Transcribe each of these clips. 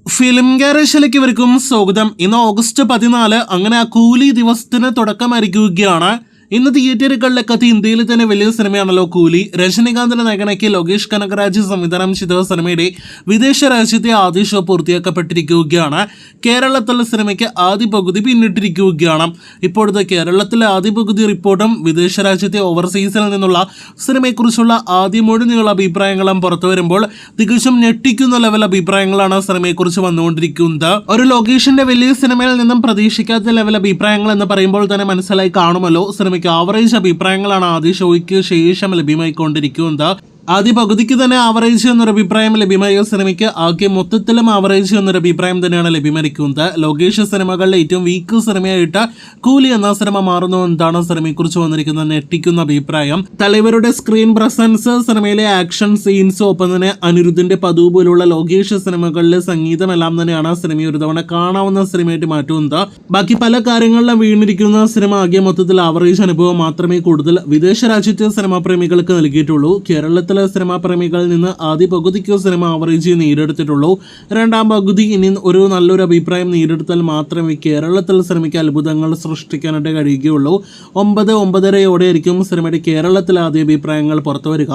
Film ഗാരേജിലേക്ക് ഇവർക്കും സ്വാഗതം. ഇന്ന് ഓഗസ്റ്റ് 14. അങ്ങനെ ആ കൂലി ദിവസത്തിന് തുടക്കമായിരിക്കുകയാണ്. ഇന്ന് തിയേറ്ററുകളിലെത്തി ഇന്ത്യയിൽ തന്നെ വലിയ സിനിമയാണല്ലോ കൂലി. രജനികാന്തിന്റെ നായകനാക്കി ലോകേഷ് കനകരാജ് സംവിധാനം ചെയ്ത സിനിമയുടെ വിദേശ രാജ്യത്തെ ആദ്യ ഷോ പൂർത്തിയാക്കപ്പെട്ടിരിക്കുകയാണ്. കേരളത്തിലെ സിനിമയ്ക്ക് ആദ്യ പകുതി പിന്നിട്ടിരിക്കുകയാണ്. ഇപ്പോഴത്തെ കേരളത്തിലെ ആദ്യ പകുതി റിപ്പോർട്ടും വിദേശ രാജ്യത്തെ ഓവർസീസിൽ നിന്നുള്ള സിനിമയെക്കുറിച്ചുള്ള ആദ്യ മുഴുനീള അഭിപ്രായങ്ങളും പുറത്തു വരുമ്പോൾ തികച്ചും ഞെട്ടിക്കുന്ന ലെവൽ അഭിപ്രായങ്ങളാണ് സിനിമയെക്കുറിച്ച് വന്നുകൊണ്ടിരിക്കുന്നത്. ഒരു ലോകേഷിന്റെ വലിയ സിനിമയിൽ നിന്നും പ്രതീക്ഷിക്കാത്ത ലെവൽ അഭിപ്രായങ്ങൾ എന്ന് പറയുമ്പോൾ തന്നെ മനസ്സിലായി കാണുമല്ലോ. സിനിമയ്ക്ക് ആവറേജ് അഭിപ്രായങ്ങളാണ് ആദ്യ ഷോയ്ക്ക് ശേഷം ലഭ്യമായിക്കൊണ്ടിരിക്കുന്നത്. ആദ്യ പകുതിക്ക് തന്നെ ആവറേജ് എന്നൊരു അഭിപ്രായം ലഭ്യമായ സിനിമയ്ക്ക് ആകെ മൊത്തത്തിലും ആവറേജ് എന്നൊരു അഭിപ്രായം തന്നെയാണ് ലഭ്യമായിരിക്കുന്നത്. ലോകേഷ് സിനിമകളിലെ ഏറ്റവും വീക്ക് സിനിമയായിട്ട് കൂലി എന്ന സിനിമ മാറുന്നു എന്നതാണ് സിനിമയെക്കുറിച്ച് വന്നിരിക്കുന്ന ഞെട്ടിക്കുന്ന അഭിപ്രായം. തലവരുടെ സ്ക്രീൻ പ്രസൻസ്, സിനിമയിലെ ആക്ഷൻ സീൻസ്, ഒപ്പം തന്നെ അനിരുദ്ധിന്റെ പതിവ് പോലുള്ള ലോകേഷ് സിനിമകളിലെ സംഗീതമെല്ലാം തന്നെയാണ് സിനിമയെ ഒരു തവണ കാണാവുന്ന സിനിമയായിട്ട് മാറ്റുന്നത്. ബാക്കി പല കാര്യങ്ങളിലും വീണിരിക്കുന്ന സിനിമ ആകെ മൊത്തത്തിൽ ആവറേജ് അനുഭവം മാത്രമേ കൂടുതൽ വിദേശ രാജ്യത്തെ സിനിമാ പ്രേമികൾക്ക് നൽകിയിട്ടുള്ളൂ. കേരളത്തിൽ സിനിമാ പ്രേമികളിൽ നിന്ന് ആദ്യ പകുതിക്ക് സിനിമ ആവറേജ് നേടിയെടുത്തിട്ടുള്ളൂ. രണ്ടാം പകുതി ഇനി ഒരു നല്ലൊരു അഭിപ്രായം നേടിയെടുത്താൽ മാത്രമേ കേരളത്തിൽ സിനിമയ്ക്ക് അത്ഭുതങ്ങൾ സൃഷ്ടിക്കാനായിട്ട് കഴിയുകയുള്ളൂ. 9-9:30 ആയിരിക്കും സിനിമയുടെ കേരളത്തിലെ ആദ്യ അഭിപ്രായങ്ങൾ പുറത്തു വരിക.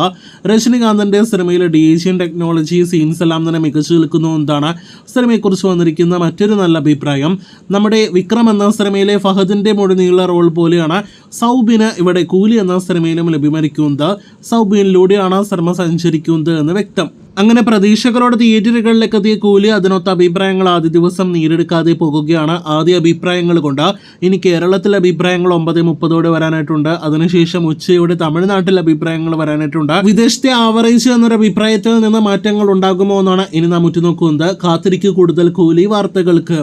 രജനികാന്തിന്റെ സിനിമയിലെ ഡിജിറ്റൽ ടെക്നോളജി സീൻസ് എല്ലാം തന്നെ മികച്ചു നിൽക്കുന്നു എന്നതാണ് സിനിമയെക്കുറിച്ച് വന്നിരിക്കുന്ന മറ്റൊരു നല്ല അഭിപ്രായം. നമ്മുടെ വിക്രം എന്ന സിനിമയിലെ ഫഹദിന്റെ മുഴുനീള റോൾ പോലെയാണ് സൗബിന് ഇവിടെ കൂലി എന്ന സിനിമയിലും ലഭ്യമായിരിക്കുന്നത്. സൗബിനിലൂടെയാണ് സിനിമ സഞ്ചരിക്കുന്നത് എന്ന് വ്യക്തം. അങ്ങനെ പ്രതീക്ഷകളോട് തിയേറ്ററുകളിലേക്ക് എത്തിയ കൂലി അതിനൊത്ത അഭിപ്രായങ്ങൾ ആദ്യ ദിവസം നേടിയെടുക്കാതെ പോകുകയാണ്. ആദ്യ അഭിപ്രായങ്ങൾ കൊണ്ട് ഇനി കേരളത്തിലെ അഭിപ്രായങ്ങൾ 9:30 വരാനായിട്ടുണ്ട്. അതിനുശേഷം ഉച്ചയോടെ തമിഴ്നാട്ടിലെ അഭിപ്രായങ്ങൾ വരാനായിട്ടുണ്ട്. വിദേശത്തെ ആവറേജ് എന്നൊരു അഭിപ്രായത്തിൽ നിന്ന് മാറ്റങ്ങൾ ഉണ്ടാകുമോ എന്നാണ് ഇനി നാം ഉറ്റുനോക്കുന്നത്. കാത്തിരിക്കു കൂടുതൽ കൂലി വാർത്തകൾക്ക്.